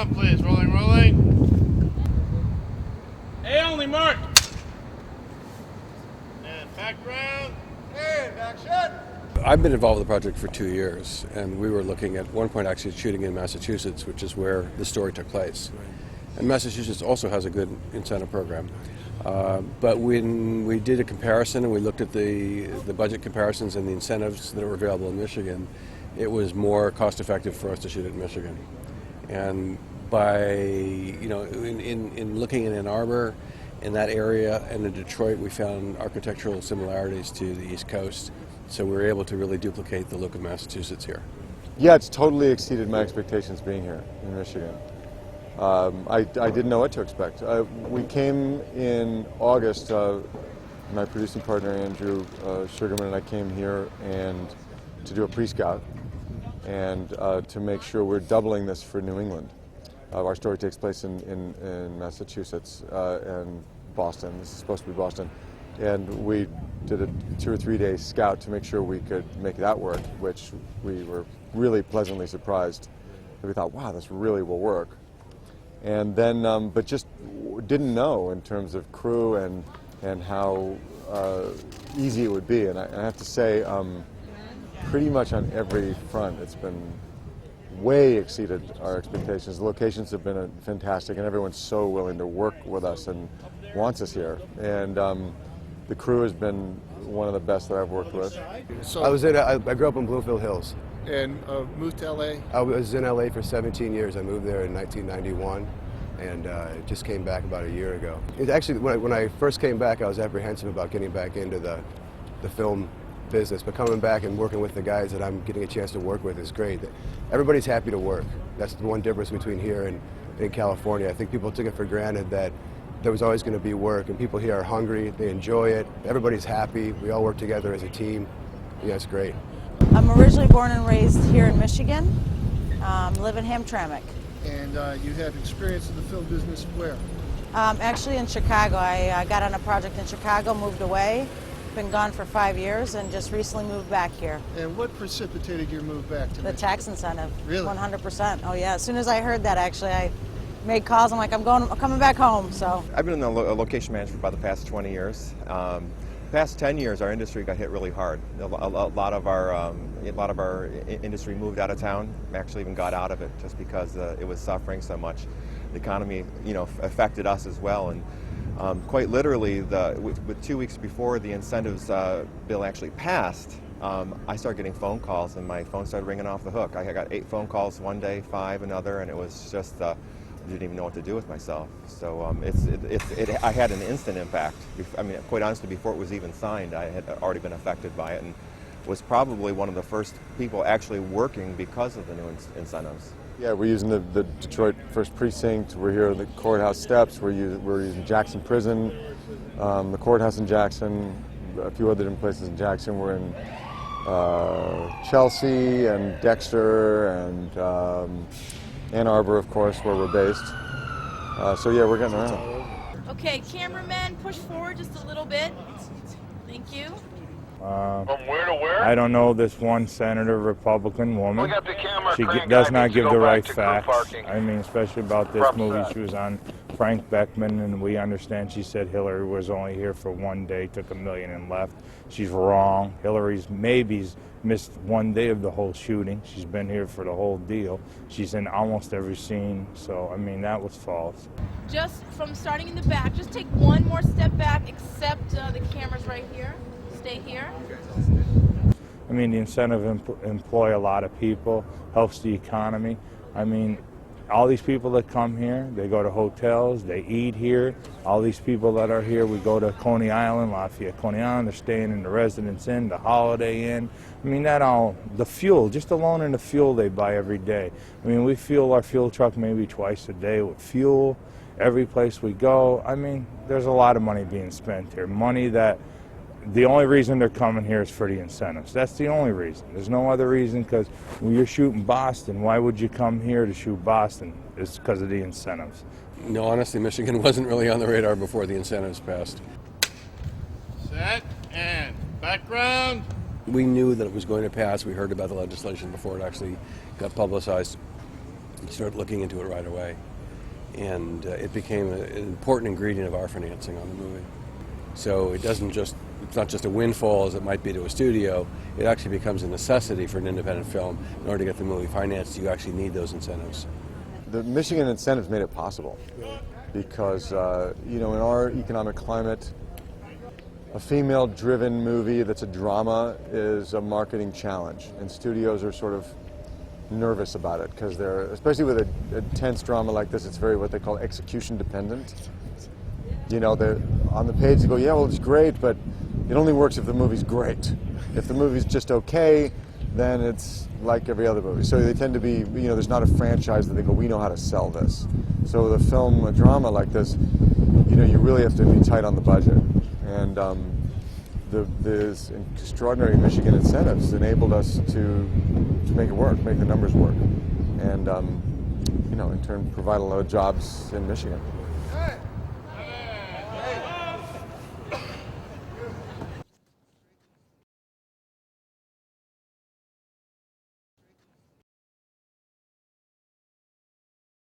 sound, please. Rolling, rolling. A only, mark. And background. And action. I've been involved with the project for 2 years, and we were looking at one point actually shooting in Massachusetts, which is where the story took place. And Massachusetts also has a good incentive program. But when we did a comparison and we looked at the budget comparisons and the incentives that were available in Michigan, it was more cost effective for us to shoot it in Michigan. And by, in looking in Ann Arbor, in that area, and in Detroit, we found architectural similarities to the East Coast. So we were able to really duplicate the look of Massachusetts here. Yeah, it's totally exceeded my expectations being here in Michigan. I didn't know what to expect. We came in August. My producing partner Andrew Sugarman and I came here and to do a pre-scout and to make sure we're doubling this for New England. Our story takes place in Massachusetts and Boston. This is supposed to be Boston. And we did a 2 or 3 day scout to make sure we could make that work, which we were really pleasantly surprised. We thought, wow, this really will work. And then, but just didn't know in terms of crew and how easy it would be. And I have to say, pretty much on every front, it's been way exceeded our expectations. The locations have been fantastic, and everyone's so willing to work with us and wants us here. And the crew has been one of the best that I've worked with. So I grew up in Bloomfield Hills. And moved to LA? I was in LA for 17 years. I moved there in 1991 and just came back about a year ago. It actually, when I first came back, I was apprehensive about getting back into the film business, but coming back and working with the guys that I'm getting a chance to work with is great. Everybody's happy to work. That's the one difference between here and in California. I think people took it for granted that there was always going to be work, and people here are hungry, they enjoy it, everybody's happy, we all work together as a team. Yeah, it's great. I'm originally born and raised here in Michigan, live in Hamtramck. And you have experience in the film business where? Actually in Chicago. I got on a project in Chicago, moved away, been gone for 5 years, and just recently moved back here. And what precipitated your move back to Michigan? The tax incentive. Really? 100%. Oh yeah, as soon as I heard that, actually, I made calls. I'm like, I'm coming back home. So I've been in the location management for about the past 20 years. Past 10 years, our industry got hit really hard. A lot of our industry moved out of town. Actually, even got out of it just because it was suffering so much. The economy, affected us as well. And quite literally, with 2 weeks before the incentives bill actually passed, I started getting phone calls, and my phone started ringing off the hook. I got 8 phone calls one day, 5 another, and it was just. I didn't even know what to do with myself. So I had an instant impact. I mean, quite honestly, before it was even signed, I had already been affected by it and was probably one of the first people actually working because of the new incentives. Yeah, we're using the Detroit 1st Precinct. We're here at the courthouse steps. We're using Jackson Prison, the courthouse in Jackson, a few other different places in Jackson. We're in Chelsea and Dexter and Ann Arbor, of course, where we're based. So yeah, we're getting around. Okay, cameraman, push forward just a little bit. Thank you. From where to where? I don't know this one senator, Republican woman. We got the camera. She does not give the right facts. I mean, especially about this movie. She was on Frank Beckman, and we understand she said Hillary was only here for 1 day, took $1 million and left. She's wrong. Hillary's maybe's missed 1 day of the whole shooting. She's been here for the whole deal. She's in almost every scene, so I mean that was false. Just from starting in the back, just take one more step back, except the camera's right here. Stay here. I mean, the incentive employ a lot of people, helps the economy. I mean, all these people that come here, they go to hotels, they eat here. All these people that are here, we go to Coney Island, Lafayette, Coney Island, they're staying in the Residence Inn, the Holiday Inn. I mean, the fuel, just alone in the fuel they buy every day. I mean, we fuel our fuel truck maybe twice a day with fuel, every place we go. I mean, there's a lot of money being spent here, money that the only reason they're coming here is for the incentives. That's the only reason. There's no other reason, because when you're shooting Boston, why would you come here to shoot Boston? It's because of the incentives. No, honestly, Michigan wasn't really on the radar before the incentives passed. Set and background. We knew that it was going to pass. We heard about the legislation before it actually got publicized. You start looking into it right away. And it became an important ingredient of our financing on the movie. So it's not just a windfall as it might be to a studio, it actually becomes a necessity for an independent film. In order to get the movie financed, you actually need those incentives. The Michigan incentives made it possible because, in our economic climate, a female-driven movie that's a drama is a marketing challenge, and studios are sort of nervous about it because especially with a tense drama like this, it's very what they call execution dependent. On the page they go, yeah, well, it's great, but it only works if the movie's great. If the movie's just okay, then it's like every other movie. So they tend to be, there's not a franchise that they go, we know how to sell this. So with a drama like this, you really have to be tight on the budget. And the extraordinary Michigan incentives enabled us to make it work, make the numbers work, and in turn provide a lot of jobs in Michigan.